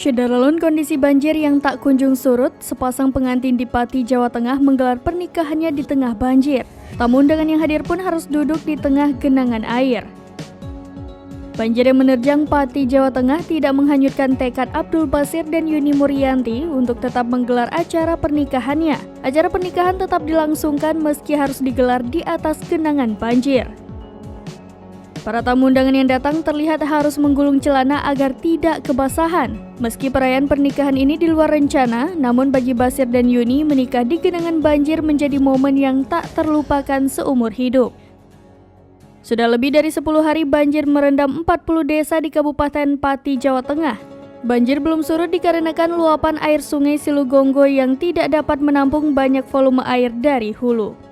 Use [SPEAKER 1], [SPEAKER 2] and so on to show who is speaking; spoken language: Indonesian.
[SPEAKER 1] Syederalun kondisi banjir yang tak kunjung surut, sepasang pengantin di Pati, Jawa Tengah menggelar pernikahannya di tengah banjir. Tamu undangan yang hadir pun harus duduk di tengah genangan air. Banjir yang menerjang Pati, Jawa Tengah tidak menghanyutkan tekad Abdul Basir dan Yuni Murianti untuk tetap menggelar acara pernikahannya. Acara pernikahan tetap dilangsungkan meski harus digelar di atas genangan banjir. Para tamu undangan yang datang terlihat harus menggulung celana agar tidak kebasahan. Meski perayaan pernikahan ini di luar rencana, namun bagi Basir dan Yuni, menikah di genangan banjir menjadi momen yang tak terlupakan seumur hidup. Sudah lebih dari 10 hari banjir merendam 40 desa di Kabupaten Pati, Jawa Tengah. Banjir belum surut dikarenakan luapan air sungai Silugonggo yang tidak dapat menampung banyak volume air dari hulu.